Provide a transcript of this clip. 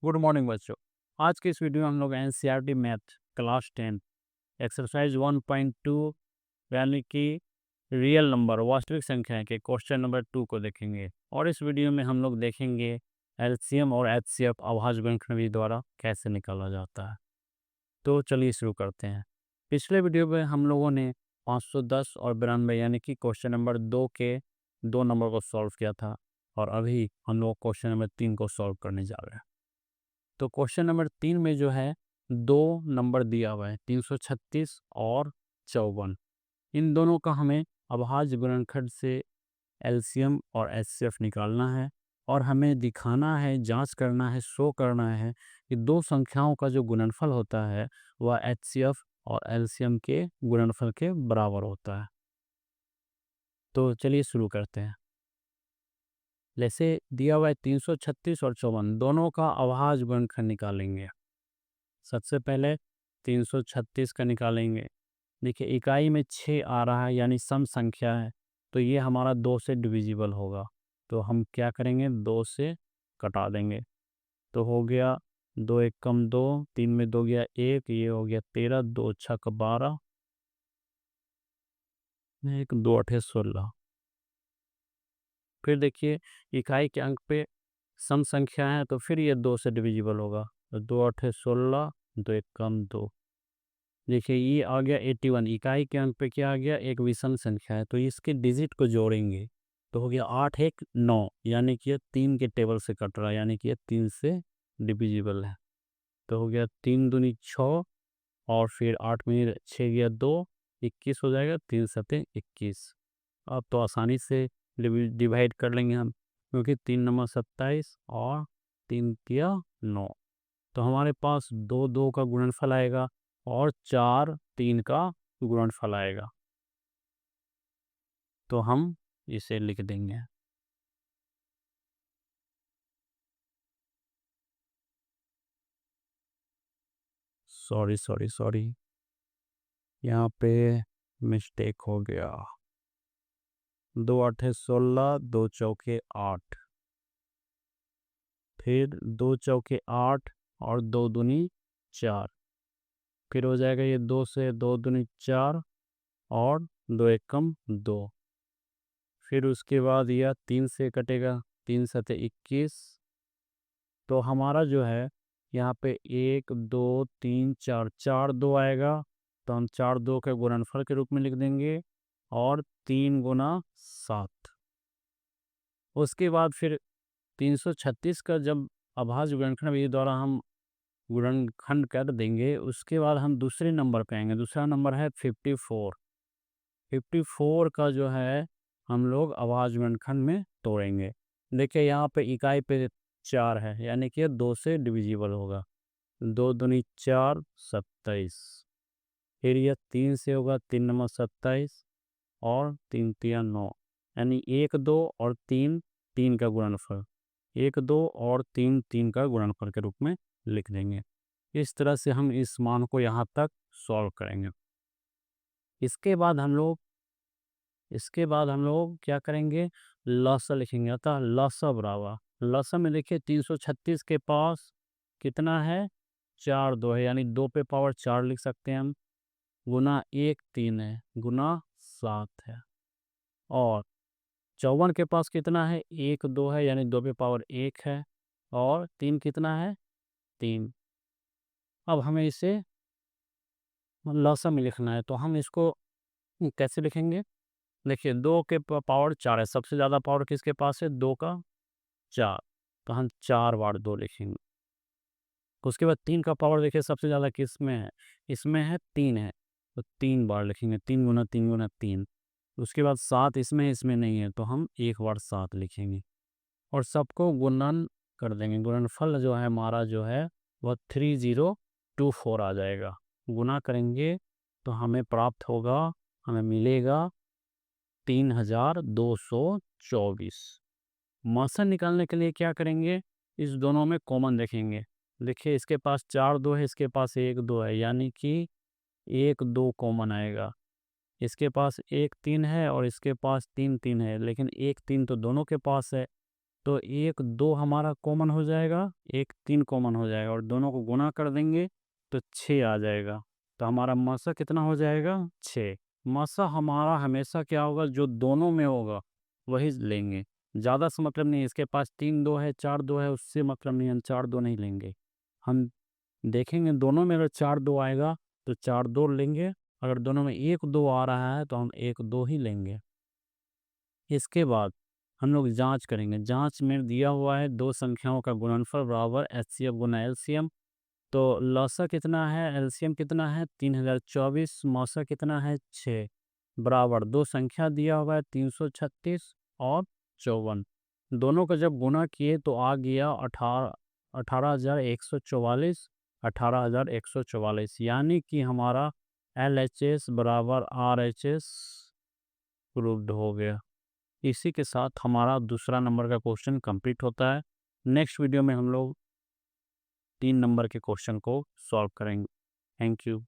Good morning बच्चों। आज के इस वीडियो में हम लोग एनसीईआरटी मैथ क्लास 10 एक्सरसाइज 1.2 यानी कि रियल नंबर वास्तविक संख्याएं के क्वेश्चन नंबर 2 को देखेंगे। और इस वीडियो में हम लोग देखेंगे एलसीएम और एचसीएफ अभाज्य गुणनखंड विधि द्वारा कैसे निकाला जाता है। तो चलिए शुरू करते हैं। पिछले वीडियो में हम लोगों ने 510 और 92 यानी कि क्वेश्चन नंबर 2 के 2 नंबर को सॉल्व किया था, और अभी हम लोग क्वेश्चन नंबर 3 को सॉल्व करने जा रहे हैं। तो क्वेश्चन नंबर 3 में जो है 2 नंबर दिया हुआ है, 336 और 54। इन दोनों का हमें अभाज्य गुणनखंड से एलसीएम और एचसीएफ निकालना है, और हमें दिखाना है, जांच करना है, शो करना है कि दो संख्याओं का जो गुणनफल होता है वह एचसीएफ और एलसीएम के गुणनफल के बराबर होता है। तो चलिए शुरू करते हैं। जैसे दिया हुआ है 336 और 54, दोनों का अभाज्य गुणनखंड निकालेंगे। सबसे पहले 336 का निकालेंगे। देखिए इकाई में 6 आ रहा है यानी सम संख्या है, तो ये हमारा 2 से डिविजिबल होगा। तो हम क्या करेंगे, 2 से कटा देंगे। तो हो गया 2 एक कम 2, 3 में 2 गया 1, ये हो गया 13, 2 छक 12, 1 2 8 16। फिर देखिए इकाई के अंक पे सम संख्या है, तो फिर ये 2 से डिविजिबल होगा। तो 2 8 16, 2 एक कम 2। देखिए ये आ गया 81। इकाई के अंक पे क्या आ गया, एक विषम संख्या है, तो इसके डिजिट को जोड़ेंगे तो हो गया 8 1 9, यानी कि ये 3 के टेबल से कट रहा है, यानी कि ये 3 से डिविजिबल है। तो हो गया 3 दूनी 6, और फिर 8 में 6 गया 2, 21 हो जाएगा, 3 सते 21। अब तो आसानी से डिवाइड कर लेंगे हम, क्योंकि 3 नंबर 27 और 3 तिया 9। तो हमारे पास 2 2 का गुणनफल आएगा और 4 3 का गुणनफल आएगा। तो हम इसे लिख देंगे। सॉरी, यहाँ पे मिस्टेक हो गया। 2 8 16, 2 चौके 8, फिर 2 चौके 8 और 2 दूनी 4, फिर हो जाएगा ये 2 से 2 दूनी 4 और 2 एकम 2। फिर उसके बाद यह 3 से कटेगा, 3 सते 21। तो हमारा जो है यहाँ पे 1 2 3 4 4 2 आएगा, तो हम 4 2 के गुणनफल के रूप में लिख देंगे, और 3 गुना 7। उसके बाद फिर 336 का जब अभाज्य गुणनखंड विधि द्वारा हम गुणनखंड कर देंगे, उसके बाद हम दूसरे नंबर पे आएंगे। दूसरा नंबर है 54। 54 का जो है हम लोग अभाज्य गुणनखंड में तोड़ेंगे। देखिए यहाँ पे इकाई पे 4 है, यानी कि 2 से डिविजिबल होगा। 2 दूनी 4 27, फिर यह 3 से होगा, 3 नंबर 27 और 3 तिया 9, यानी 1 2 और 3 3 का गुणनफल, 1 2 और 3 3 का गुणनफल के रूप में लिख देंगे। इस तरह से हम इस मान को यहाँ तक सॉल्व करेंगे। इसके बाद हम लोग क्या करेंगे, लसा लिखेंगे। अतः लसा बराबर, लसा में देखिए 336 के पास कितना है, 4 2 है, यानी 2 पे पावर 4 लिख सकते हैं हम, गुना 1 3 है, गुना 7 है। और 54 के पास कितना है, 1 2 है, यानी 2 पे पावर 1 है, और 3 कितना है, 3। अब हमें इसे लसा में लिखना है, तो हम इसको कैसे लिखेंगे। देखिए 2 के पावर 4 है, सबसे ज़्यादा पावर किसके पास है, 2 का 4, तो हम 4 बार 2 लिखेंगे। उसके बाद 3 का पावर देखिए सबसे ज़्यादा किस में है, इसमें है, 3 है, तो 3 बार लिखेंगे, 3 गुना 3 गुना 3। उसके बाद 7 इसमें नहीं है, तो हम 1 बार 7 लिखेंगे, और सबको गुणन कर देंगे। गुणनफल जो है हमारा जो है वह 3024 आ जाएगा। गुना करेंगे तो हमें प्राप्त होगा, हमें मिलेगा 3224। मासन निकालने के लिए क्या करेंगे, इस दोनों में कॉमन देखेंगे। देखिए इसके पास 4 2 है, इसके पास 1 2 है, यानी कि 1 2 कॉमन आएगा। इसके पास 1 3 है और इसके पास 3 3 है, लेकिन 1 3 तो दोनों के पास है, तो 1 2 हमारा कॉमन हो जाएगा, 1 3 कॉमन हो जाएगा और दोनों को गुना कर देंगे तो 6 आ जाएगा। तो हमारा मासा कितना हो जाएगा? 6। मासा हमारा हमेशा क्या होगा, जो दोनों में होगा वही लेंगे। ज़्यादा से मतलब नहीं, इसके पास 3 2 है, 4 2 है, उससे मतलब नहीं, हम 4 2 नहीं लेंगे। हम देखेंगे दोनों में अगर 4 2 आएगा तो 4 2 लेंगे, अगर दोनों में 1 2 आ रहा है तो हम 1 2 ही लेंगे। इसके बाद हम लोग जांच करेंगे। जांच में दिया हुआ है दो संख्याओं का गुणनफल बराबर एचसीएफ गुना एलसीएम। तो लसा कितना है, एलसीएम कितना है 3024, मौसा कितना है 6, बराबर दो संख्या दिया हुआ है 336 और 54। दोनों का जब गुना किए तो आ गया 18,144, 18,144, यानी कि हमारा LHS बराबर RHS प्रूव्ड हो गया। इसी के साथ हमारा दूसरा नंबर का क्वेश्चन कंप्लीट होता है। नेक्स्ट वीडियो में हम लोग 3 नंबर के क्वेश्चन को सॉल्व करेंगे। Thank you.